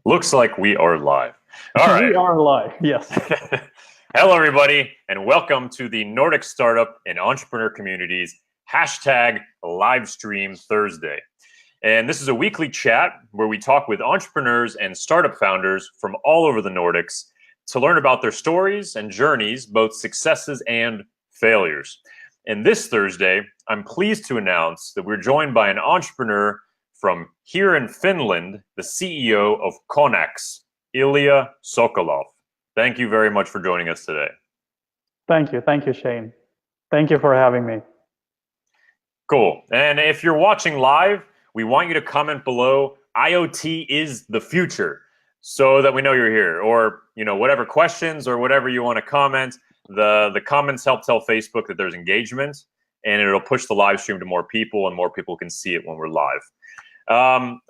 Looks like we are live. All right. We are live, yes. Hello, everybody, and welcome to the Nordic Startup and Entrepreneur Community's hashtag Livestream Thursday. And this is a weekly chat where we talk with entrepreneurs and startup founders from all over the Nordics to learn about their stories and journeys, both successes and failures. And this Thursday, I'm pleased to announce that we're joined by an entrepreneur from here in Finland, the CEO of Connax, Ilya Sokolov. Thank you very much for joining us today. Thank you, Shane. Thank you for having me. Cool. And if you're watching live, we want you to comment below, IoT is the future, so that we know you're here. Or, whatever questions or whatever you want to comment. The comments help tell Facebook that there's engagement, and it'll push the live stream to more people, and more people can see it when we're live.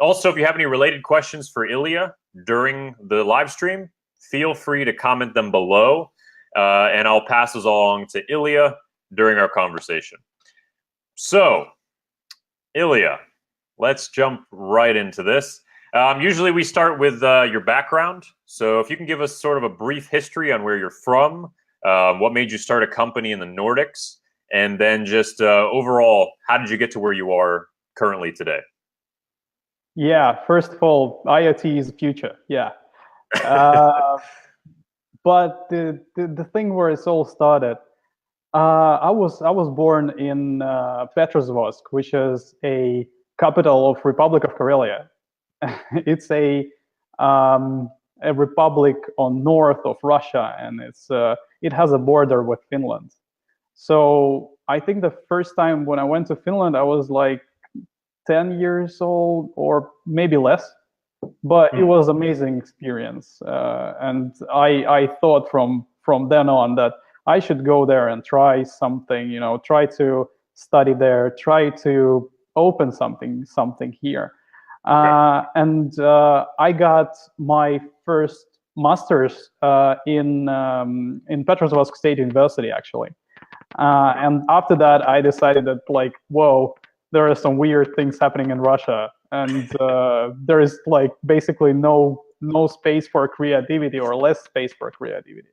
Also, if you have any related questions for Ilya during the live stream, feel free to comment them below, and I'll pass those along to Ilya during our conversation. So, Ilya, let's jump right into this. Usually we start with your background. So if you can give us sort of a brief history on where you're from, what made you start a company in the Nordics, and then just overall, how did you get to where you are currently today? Yeah, first of all, IoT is the future, yeah. But the thing where it's all started, I was born in Petrozavodsk, which is a capital of Republic of Karelia. It's a republic on north of Russia, and it has a border with Finland. So I think the first time when I went to Finland, I was like 10 years old or maybe less, but it was an amazing experience. And I thought from then on that I should go there and try something, try to study there, try to open something here. And I got my first master's in Petrozavodsk State University, actually. And after that, I decided that, whoa, there are some weird things happening in Russia, and there is basically no space for creativity, or less space for creativity.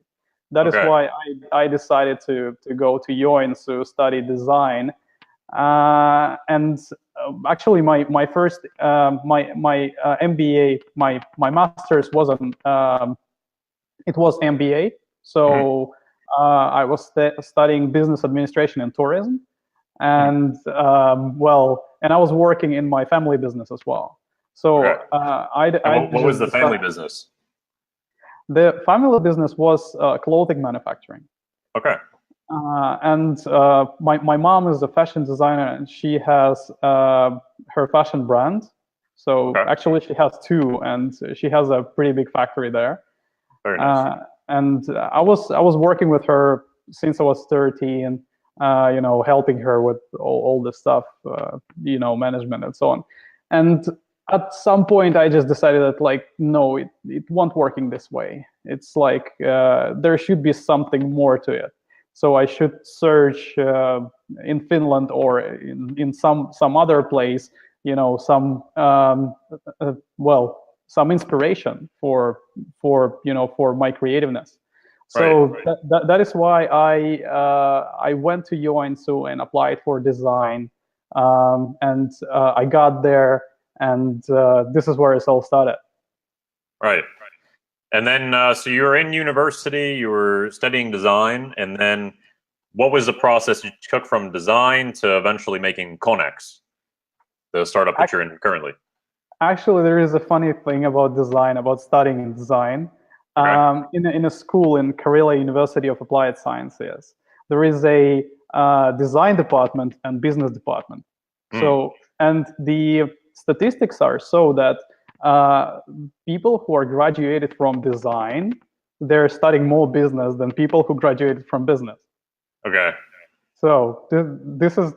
That is why I decided to go to Joins to study design. And actually, my first MBA, my master's wasn't. It was MBA, so I was studying business administration and tourism. And and I was working in my family business as well. So what was the family business? The family business was clothing manufacturing. Okay. And my mom is a fashion designer, and she has her fashion brand. So actually, she has two, and she has a pretty big factory there. Very nice. And I was working with her since I was 13. Helping her with all the stuff, management and so on. And at some point, I just decided that, no, it won't working this way. It's there should be something more to it. So I should search in Finland or in some other place, some inspiration for my creativeness. So that is why I went to Joensuu and applied for design, and I got there, and this is where it's all started. Right. And then, so you were in university, you were studying design, and then what was the process you took from design to eventually making Connax, the startup that you're in currently? Actually, there is a funny thing about design, about studying in design. In a school in Karelia University of Applied Sciences, there is a design department and business department. So, and the statistics are so that people who are graduated from design, they're studying more business than people who graduated from business. Okay. So this is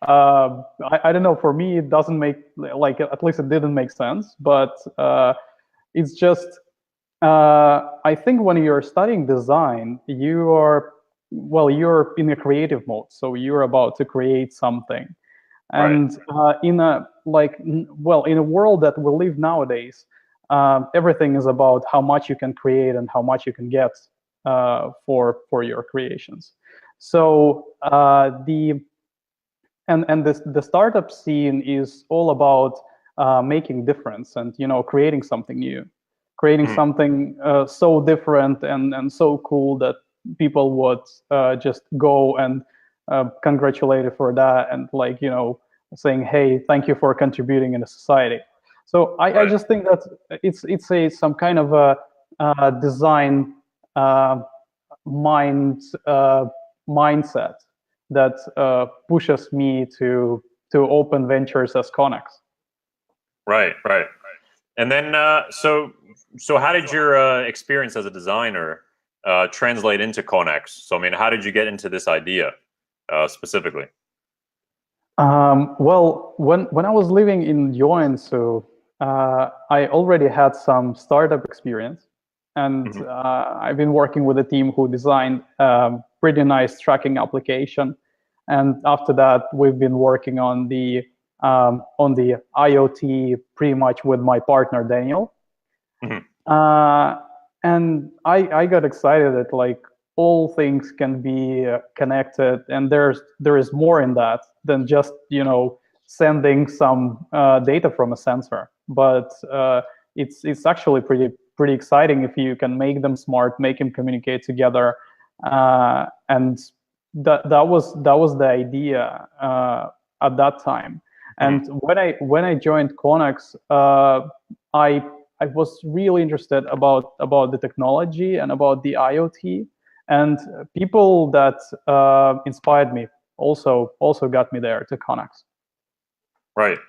I don't know, for me it doesn't make, at least it didn't make sense, but it's just I think when you're studying design, you're in a creative mode, so you're about to create something. And in a in a world that we live nowadays, everything is about how much you can create and how much you can get for your creations. So the startup scene is all about making difference and creating something new, creating something so different and so cool that people would just go and congratulate you for that, and saying, hey, thank you for contributing in a society. So I just think that it's some kind of a design mindset that pushes me to open ventures as Connax. Right. And then, so how did your experience as a designer translate into Connax? So, I mean, how did you get into this idea specifically? Well, when I was living in Joensuu, I already had some startup experience, and I've been working with a team who designed pretty nice tracking application. And after that, we've been working on the IoT pretty much with my partner Daniel. And I got excited that all things can be connected, and there is more in that than just sending some data from a sensor. But it's actually pretty exciting if you can make them smart, make them communicate together, and that was the idea at that time. And when I joined Connax, I was really interested about the technology and about the IoT, and people that inspired me also got me there to Connax. Right.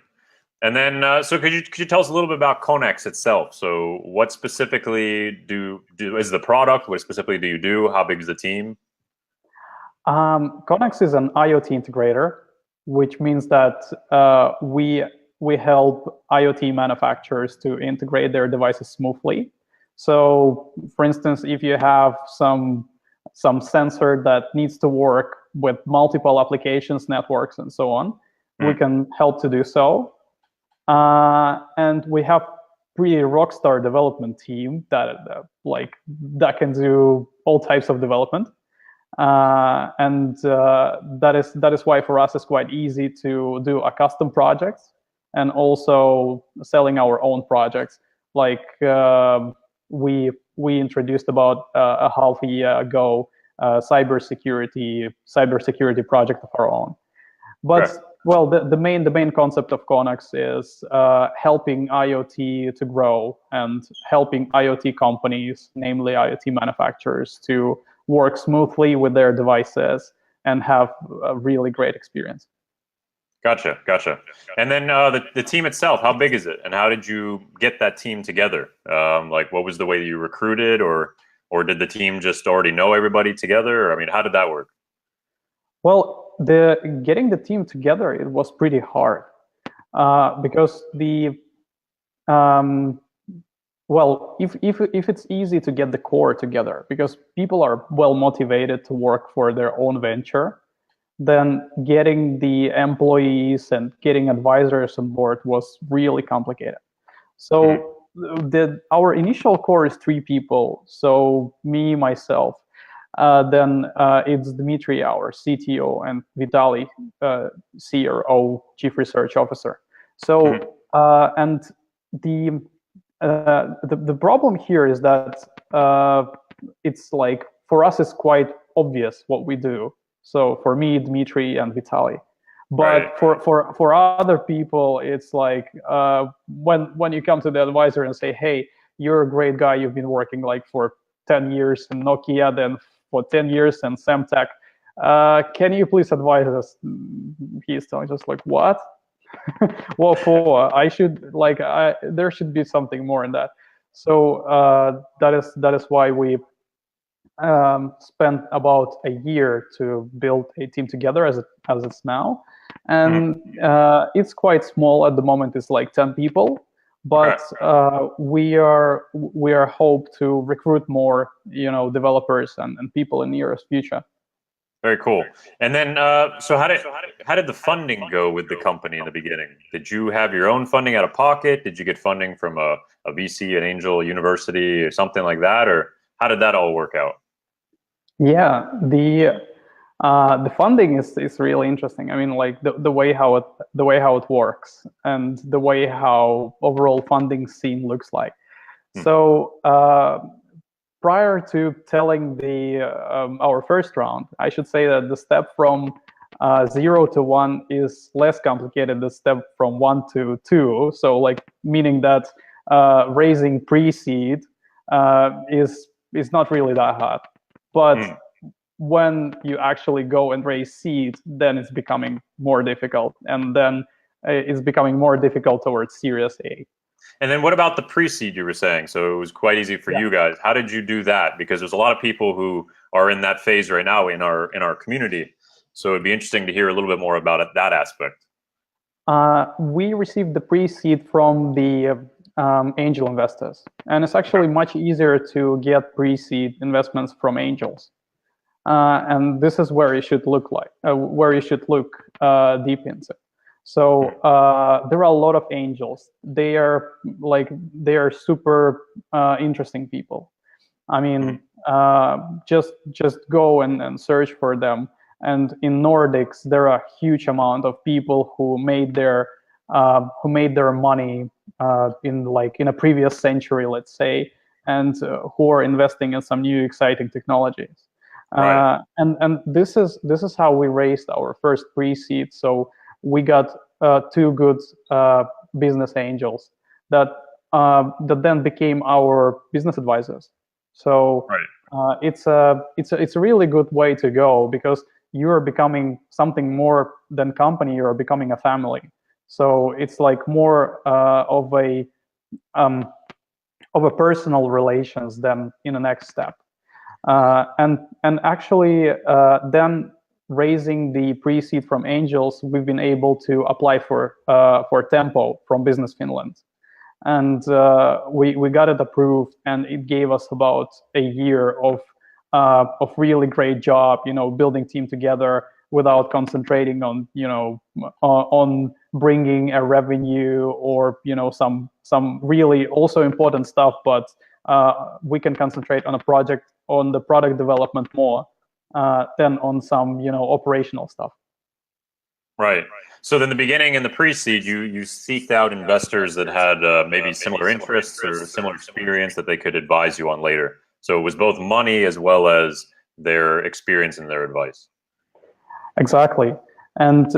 And then, so could you tell us a little bit about Connax itself? So, what specifically is the product? What specifically do you do? How big is the team? Connax is an IoT integrator, which means that we help IoT manufacturers to integrate their devices smoothly. So, for instance, if you have some sensor that needs to work with multiple applications, networks, and so on, we can help to do so. And we have pretty rockstar development team that can do all types of development. And that is why for us it's quite easy to do a custom projects and also selling our own projects. We introduced about a half a year ago cybersecurity project of our own. But well, the main concept of Connax is helping IoT to grow and helping IoT companies, namely IoT manufacturers, to work smoothly with their devices and have a really great experience. Gotcha. And then the team itself, how big is it, and how did you get that team together? What was the way that you recruited, or did the team just already know everybody together? I mean, how did that work? Well, getting the team together, it was pretty hard because if it's easy to get the core together because people are well motivated to work for their own venture, then getting the employees and getting advisors on board was really complicated. So our initial core is 3 people. So me, myself, then it's Dmitry, our CTO, and Vitaly, CRO, Chief Research Officer. So and the problem here is that it's for us it's quite obvious what we do. So for me, Dmitry and Vitaly, but for other people, it's when you come to the advisor and say, hey, you're a great guy, you've been working for 10 years in Nokia, then for 10 years in Semtech, can you please advise us? He's telling us what? Well, I should there should be something more in that. So that is why we spent about a year to build a team together as it's now, and it's quite small at the moment. It's 10 people, but we are hope to recruit more developers and people in the nearest future. Very cool. And then, so how did the funding go with the company in the beginning? Did you have your own funding out of pocket? Did you get funding from a VC, an angel, university, or something like that, or how did that all work out? Yeah, the funding is really interesting. I mean, like the way how it works and the way how overall funding scene looks like. Hmm. So prior to telling the our first round, I should say that the step from 0 to 1 is less complicated than the step from 1 to 2. So like meaning that raising pre-seed is not really that hard, but Hmm. when you actually go and raise seed, then it's becoming more difficult, and then it's becoming more difficult towards Series A. And then what about the pre-seed you were saying? So it was quite easy for Yeah. you guys. How did you do that? Because there's a lot of people who are in that phase right now in our community. So it'd be interesting to hear a little bit more about that aspect. We received the pre-seed from the angel investors, and it's actually much easier to get pre-seed investments from angels. And this is where you should look where you should look deep into. So there are a lot of angels. They are super interesting people. I mean, just go and search for them. And in Nordics, there are a huge amount of people who made their money in a previous century, let's say, and who are investing in some new exciting technologies. Right. And this is how we raised our first pre-seed. So we got two good business angels that then became our business advisors. So Right. it's a really good way to go, because you are becoming something more than company. You are becoming a family. So it's like more of a personal relations than in the next step. And actually, then raising the pre-seed from angels, we've been able to apply for Tempo from Business Finland, and we got it approved, and it gave us about a year of really great job, building team together without concentrating on on bringing a revenue or some really also important stuff, but we can concentrate on the product development more than on some operational stuff. Right. So in the beginning, in the pre-seed, you seeked out investors that had maybe similar interests or similar experience that they could advise you on later. So it was both money as well as their experience and their advice. Exactly. And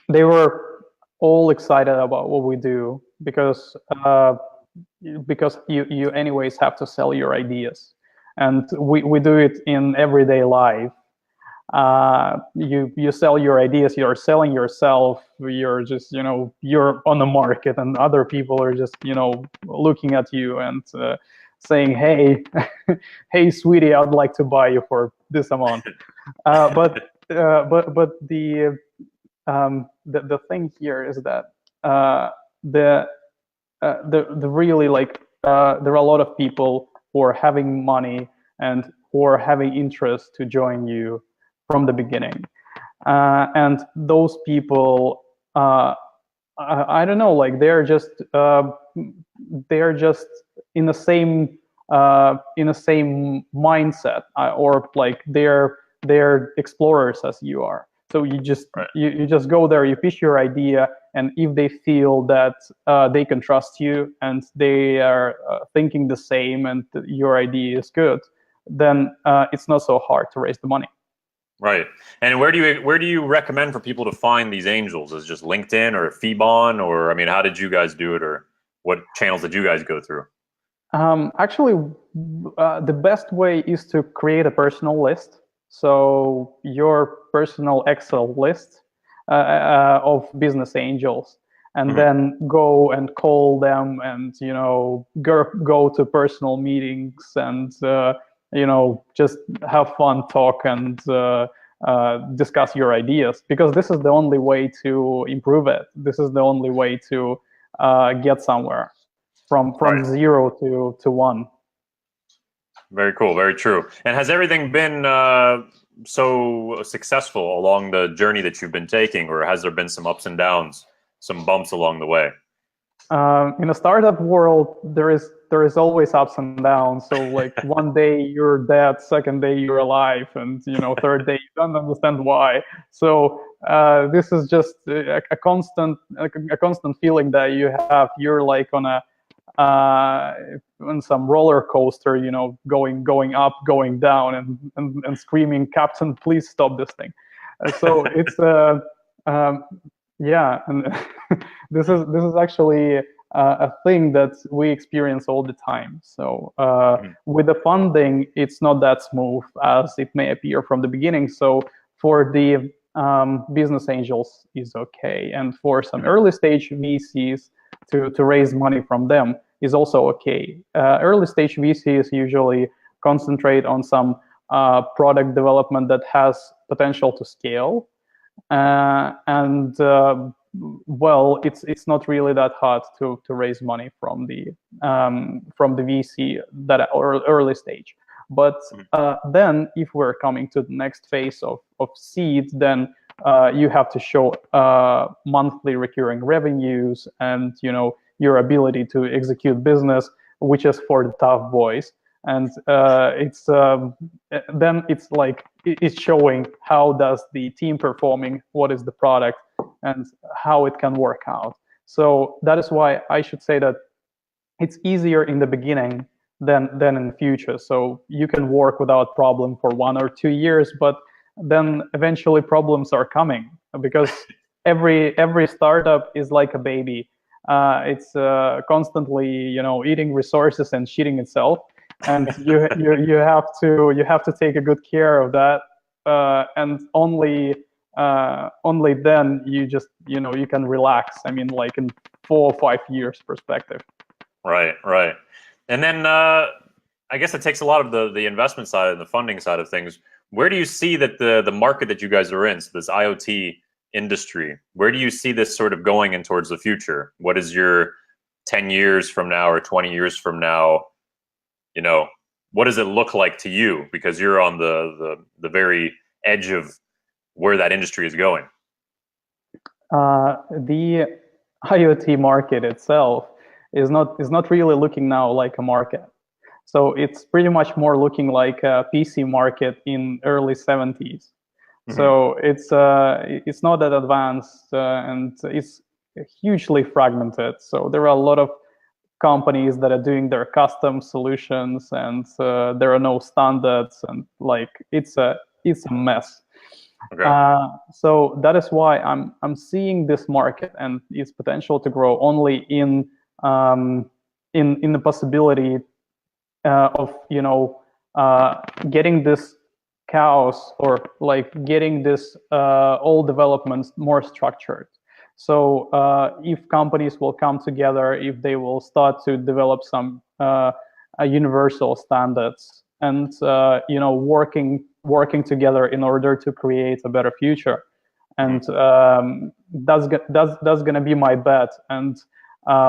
they were all excited about what we do, because you anyways have to sell your ideas, and we do it in everyday life. You sell your ideas, you're selling yourself, you're just you're on the market, and other people are just looking at you and saying, hey, hey sweetie, I'd like to buy you for this amount. But the thing here is that the really there are a lot of people who are having money and who are having interest to join you from the beginning, and those people, I don't know, like they're just in the same mindset, or like they're explorers as you are. So you just Right. you just go there, you pitch your idea, and if they feel that they can trust you and they are thinking the same and your idea is good, then it's not so hard to raise the money. Right. And where do you recommend for people to find these angels? Is it just LinkedIn or Fibon, or I mean, how did you guys do it, or what channels did you guys go through? Actually, the best way is to create a personal list. So your personal Excel list of business angels, and then go and call them, and go to personal meetings, and just have fun, talk, and discuss your ideas, because this is the only way to improve it. This is the only way to get somewhere from Right. 0 to 1. Very cool. Very true. And has everything been so successful along the journey that you've been taking, or has there been some ups and downs, some bumps along the way? In a startup world, there is always ups and downs. So like one day you're dead, second day you're alive, and third day you don't understand why. So this is just a constant feeling that you have. You're like on some roller coaster, going up, going down, and screaming, "Captain, please stop this thing." So it's um, yeah, and this is actually a thing that we experience all the time. So with the funding, it's not that smooth as it may appear from the beginning. So for the business angels is okay, and for some early stage VCs to raise money from them is also okay. Early stage VCs usually concentrate on some product development that has potential to scale. Well, it's not really that hard to raise money from the VC that early stage. But then, if we're coming to the next phase of seed, then you have to show monthly recurring revenues and your ability to execute business, which is for the tough boys. And then it's like it's showing how does the team performing, what is the product, and how it can work out. So that is why I should say that it's easier in the beginning than in the future. So you can work without problem for 1 or 2 years, but then eventually problems are coming, because every startup is like a baby. It's constantly eating resources and shitting itself. And you have to take a good care of that, and only then you just you can relax. I mean, like in 4 or 5 years perspective. Right. And then I guess it takes a lot of the investment side and the funding side of things. Where do you see that the market that you guys are in, so this IoT industry, where do you see this sort of going in towards the future? What is your 10 years from now or 20 years from now? What does it look like to you? Because you're on the very edge of where that industry is going. The IoT market itself is not really looking now like a market. So it's pretty much more looking like a PC market in early 70s. So it's not that advanced, and it's hugely fragmented. So there are a lot of companies that are doing their custom solutions, and there are no standards, and like it's a mess. Okay. So that is why I'm seeing this market and its potential to grow only in the possibility of getting this chaos, or like getting this all developments more structured. So if companies will come together, if they will start to develop some universal standards, and working together in order to create a better future, and that's going to be my bet. And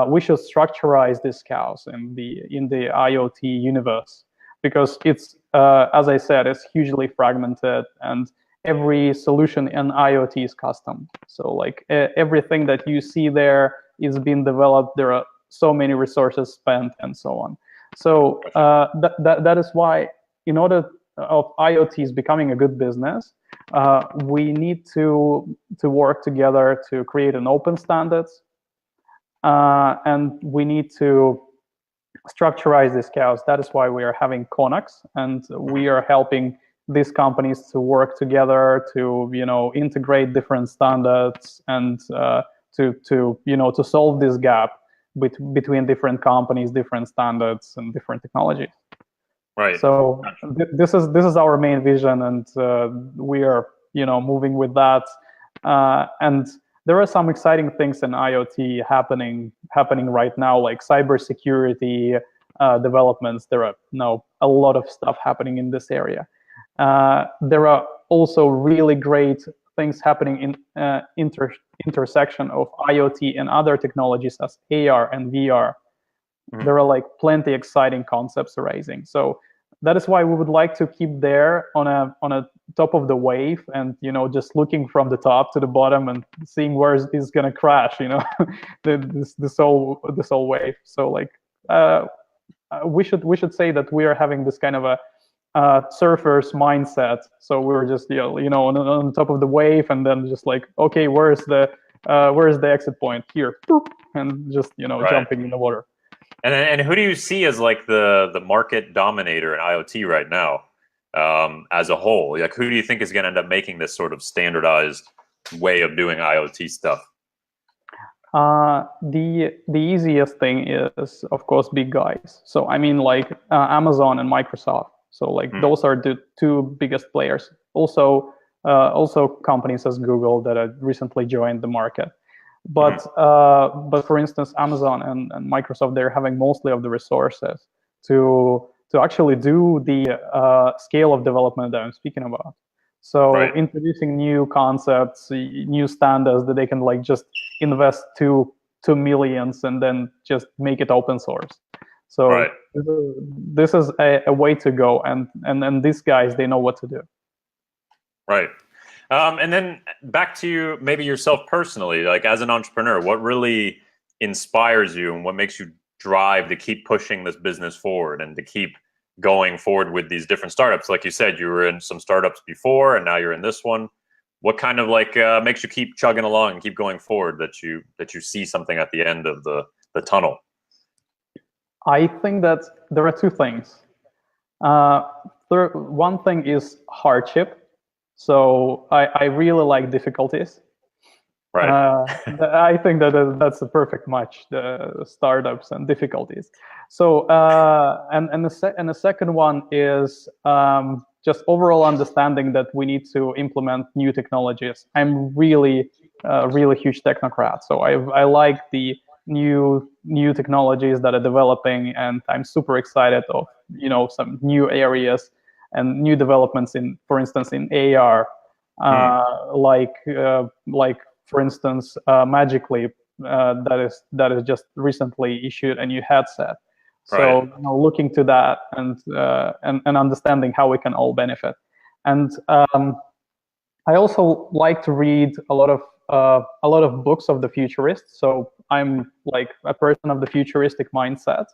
we should structurize this chaos in the IoT universe, because it's as I said, it's hugely fragmented, and every solution in IoT is custom. So like everything that you see there is being developed. There are so many resources spent and so on. So that is why, in order of IoT is becoming a good business, we need to work together to create an open standards, and we need to structurize this chaos. That is why we are having Connax, and we are helping these companies to work together to integrate different standards, and to solve this gap between different companies, different standards, and different technologies. Right. So this is our main vision, and we are moving with that. And there are some exciting things in IoT happening right now, like cybersecurity developments. There are now a lot of stuff happening in this area. There are also really great things happening in intersection of IoT and other technologies as AR and VR. There are like plenty exciting concepts arising. So that is why we would like to keep there on a top of the wave, and just looking from the top to the bottom and seeing where it's gonna crash. This whole wave. So like we should say that we are having this kind of a surfer's mindset. So we were just on top of the wave, and then just like, okay, where's the exit point? Here, boop, and just Right. jumping in the water. And who do you see as like the market dominator in IoT right now, as a whole? Like, who do you think is going to end up making this sort of standardized way of doing IoT stuff? The easiest thing is, of course, big guys. So I mean, like Amazon and Microsoft. So like those are the two biggest players. Also companies as Google that have recently joined the market. But for instance, Amazon and Microsoft, they're having mostly of the resources to actually do the scale of development that I'm speaking about. So introducing new concepts, new standards that they can like just invest to millions and then just make it open source. So this is a way to go, and these guys, they know what to do. Right. And then back to you, maybe yourself personally, like as an entrepreneur, what really inspires you and what makes you drive to keep pushing this business forward and to keep going forward with these different startups? Like you said, you were in some startups before and now you're in this one. What kind of like makes you keep chugging along and keep going forward, that you see something at the end of the tunnel? I think that there are two things. One thing is hardship. So I really like difficulties. Right. I think that's a perfect match, the startups and difficulties. So and the second one is just overall understanding that we need to implement new technologies. I'm really huge technocrat, so I like the new technologies that are developing, and I'm super excited of some new areas and new developments in, for instance, in AR, like for instance, Magically, that is just recently issued a new headset. So looking to that and understanding how we can all benefit. And I also like to read a lot of books of the futurists. So I'm like a person of the futuristic mindset.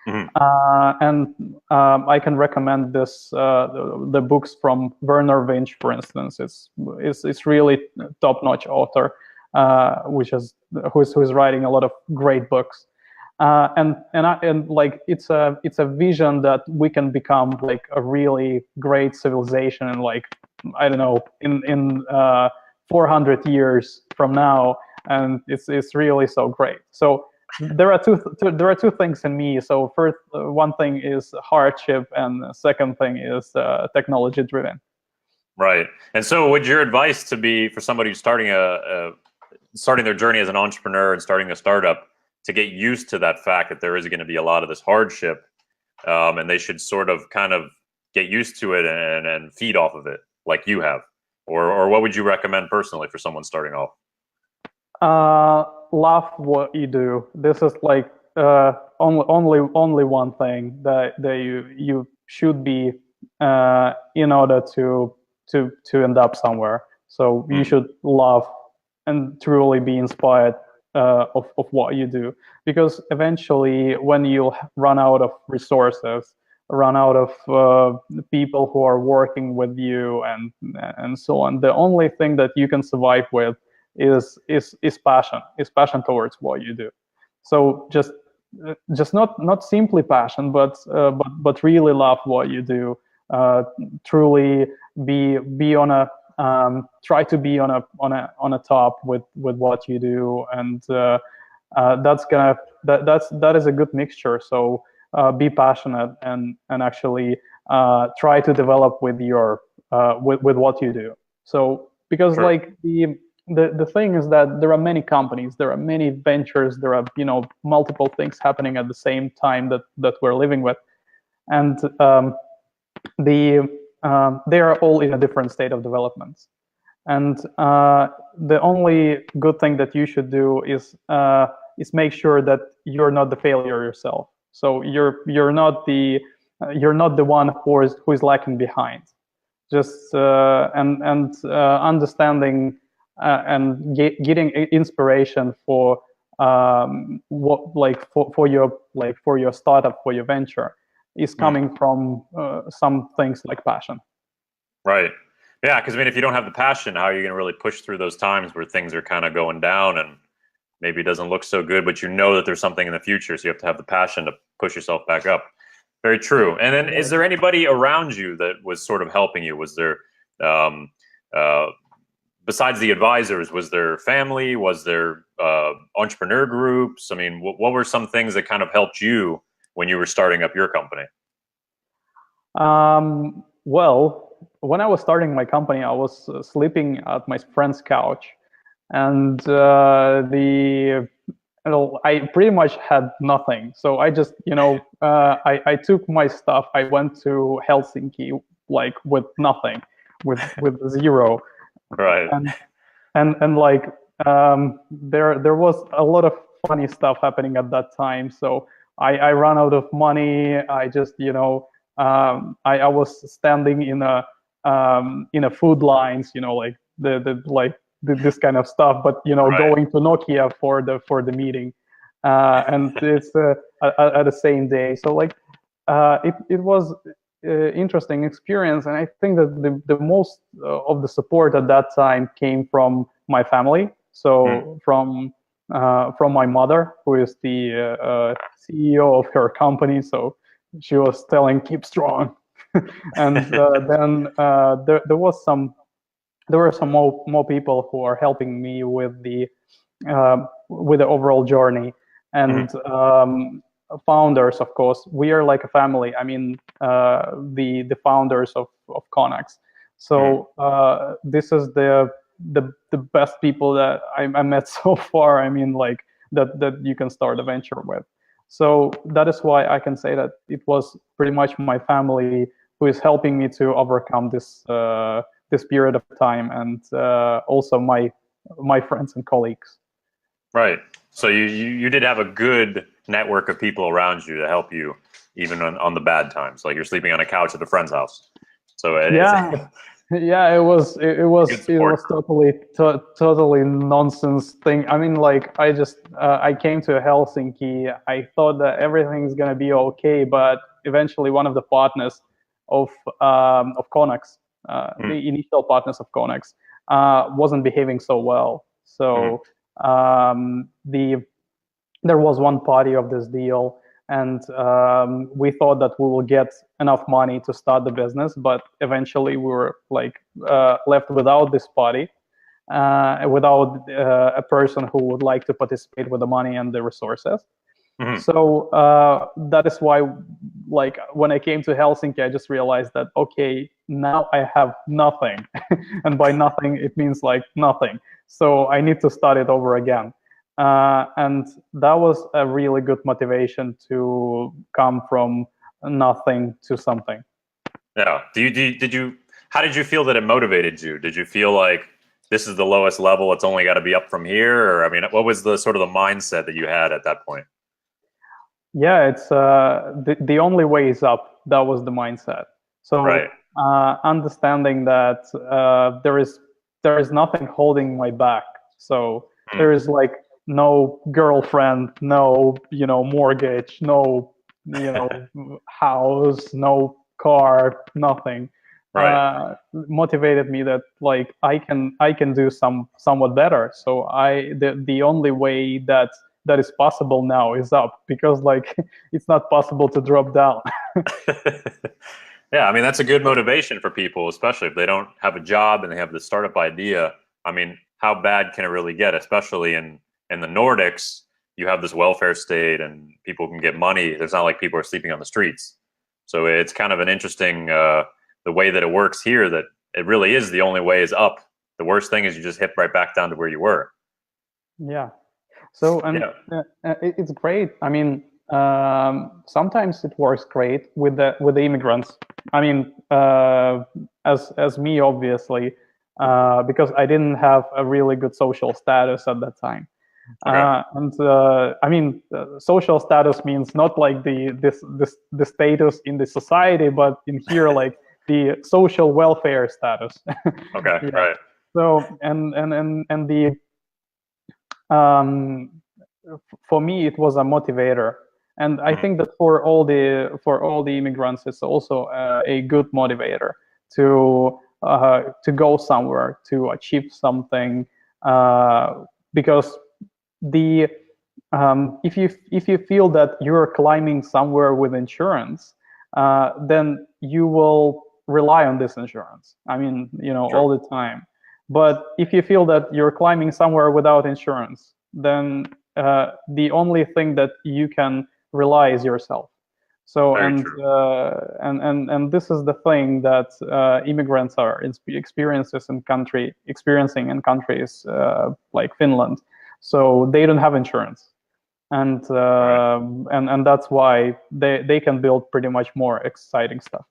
And I can recommend the books from Werner Winch, for instance. It's really top-notch author, who's writing a lot of great books. And like it's a vision that we can become like a really great civilization, and like I don't know, in 400 years from now, and it's really so great. So there are two things in me. So first, one thing is hardship, and the second thing is technology driven. Right. And so would your advice to be for somebody who's starting their journey as an entrepreneur and starting a startup, to get used to that fact that there is going to be a lot of this hardship, and they should sort of kind of get used to it and feed off of it like you have? Or what would you recommend personally for someone starting off? Love what you do. This is like only one thing that you should be in order to end up somewhere. So you should love and truly be inspired of what you do, because eventually when you run out of resources, run out of people who are working with you and so on, the only thing that you can survive with is passion towards what you do. So just not simply passion, but really love what you do. Truly be on a try to be on a top with what you do, and that is a good mixture. So be passionate and actually try to develop with your with what you do. So because like the thing is that there are many companies, there are many ventures, there are multiple things happening at the same time that we're living with, and they are all in a different state of development. And the only good thing that you should do is make sure that you're not the failure yourself. So you're not the you're not the one who is lacking behind. Just understanding and getting inspiration for for your startup, for your venture, is coming from some things like passion. Right. Yeah, because I mean, if you don't have the passion, how are you going to really push through those times where things are kind of going down and maybe it doesn't look so good, but you know that there's something in the future, so you have to have the passion to push yourself back up. Very true. And then, is there anybody around you that was sort of helping you? Was there, besides the advisors, was there family? Was there entrepreneur groups? I mean, what were some things that kind of helped you when you were starting up your company? Well, when I was starting my company, I was sleeping at my friend's couch, and I pretty much had nothing. So I just, I took my stuff. I went to Helsinki like with nothing, with zero. Right. And like there was a lot of funny stuff happening at that time. So I ran out of money. I just, I was standing in a food lines, like this kind of stuff, but Right. going to Nokia for the meeting, and it's at the same day. So like it was interesting experience, and I think that the most of the support at that time came from my family. So from my mother, who is the CEO of her company. So she was telling, keep strong. And then there were some more people who are helping me with the overall journey. And founders, of course, we are like a family. I mean, the founders of Connax. So this is the best people that I met so far. I mean, like that you can start a venture with. So that is why I can say that it was pretty much my family who is helping me to overcome this this period of time, and also my friends and colleagues. Right. So you did have a good network of people around you to help you even on the bad times, like you're sleeping on a couch at a friend's house. So yeah, it was totally nonsense thing. I mean, like I came to Helsinki. I thought that everything's gonna be okay, but eventually one of the partners of Connax, the initial partners of Connax, wasn't behaving so well. So there was one party of this deal, and we thought that we will get enough money to start the business, but eventually we were like left without this party, without a person who would like to participate with the money and the resources. So that is why, like, when I came to Helsinki, I just realized that, okay, now I have nothing. And by nothing, it means like nothing. So I need to start it over again. And that was a really good motivation to come from nothing to something. Yeah. How did you feel that it motivated you? Did you feel like this is the lowest level, it's only got to be up from here? Or, I mean, what was the sort of the mindset that you had at that point? Yeah, it's the only way is up. That was the mindset. So right. Understanding that there is nothing holding my back. So there is like no girlfriend, no mortgage, no house, no car, nothing. Right. Motivated me that like I can do somewhat better. So the only way that is possible now is up, because like it's not possible to drop down. Yeah, I mean, that's a good motivation for people, especially if they don't have a job and they have the startup idea. I mean, how bad can it really get? Especially in the Nordics, you have this welfare state and people can get money. It's not like people are sleeping on the streets. So it's kind of an interesting, the way that it works here, that it really is the only way is up. The worst thing is you just hit right back down to where you were. Yeah. So it's great. I mean, sometimes it works great with the immigrants. I mean, as me, obviously, because I didn't have a really good social status at that time. Okay. I mean, social status means not like the status in the society, but in here like the social welfare status. Okay. Yeah. Right. So and the um, for me it was a motivator, and I Mhm. think that for all the immigrants it's also a good motivator to go somewhere to achieve something, because the if you feel that you're climbing somewhere with insurance, then you will rely on this insurance. I mean, True. all the time. But if you feel that you're climbing somewhere without insurance, then the only thing that you can rely is yourself. So Very true. and this is the thing that immigrants are experiencing in countries like Finland. So they don't have insurance, and Right. and that's why they can build pretty much more exciting stuff.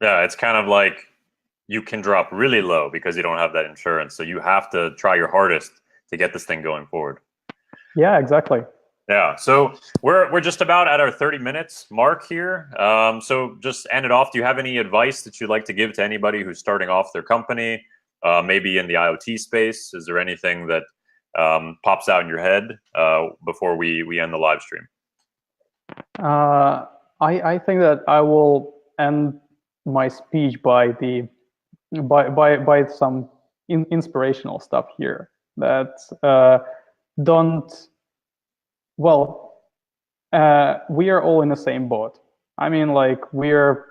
Yeah, it's kind of like you can drop really low because you don't have that insurance. So you have to try your hardest to get this thing going forward. Yeah, exactly. Yeah. So we're just about at our 30 minutes mark here. So just end it off. Do you have any advice that you'd like to give to anybody who's starting off their company, maybe in the IoT space? Is there anything that pops out in your head before we end the live stream? I think that I will end my speech by some inspirational stuff here that don't well we are all in the same boat. I mean, like we are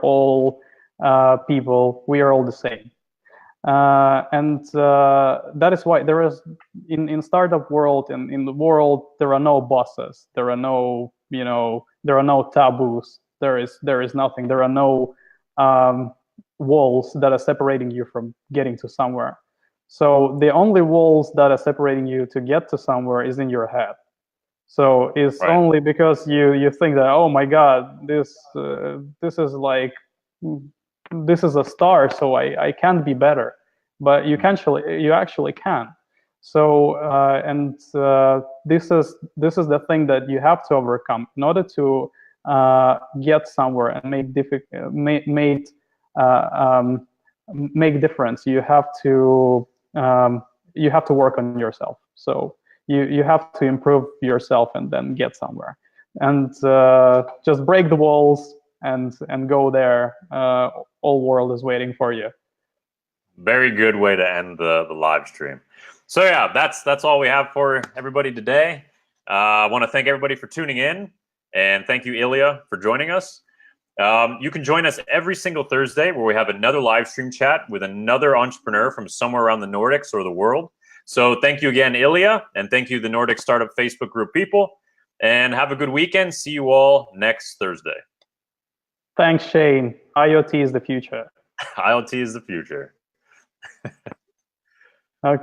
all people. We are all the same, and that is why there is in startup world and in the world there are no bosses. There are no there are no taboos. There is nothing. There are no walls that are separating you from getting to somewhere. So the only walls that are separating you to get to somewhere is in your head. So it's Right. only because you think that, oh my God, this is like this is a star, so I can't be better. But you actually can. So this is the thing that you have to overcome in order to get somewhere and make difference. You have to work on yourself. So you have to improve yourself and then get somewhere, and just break the walls and go there. All world is waiting for you. Very good way to end the live stream. So yeah, that's all we have for everybody today. I want to thank everybody for tuning in, and thank you, Ilya, for joining us. You can join us every single Thursday where we have another live stream chat with another entrepreneur from somewhere around the Nordics or the world. So thank you again, Ilya, and thank you, the Nordic Startup Facebook group people, and have a good weekend. See you all next Thursday. Thanks, Shane. IoT is the future. IoT is the future. Okay.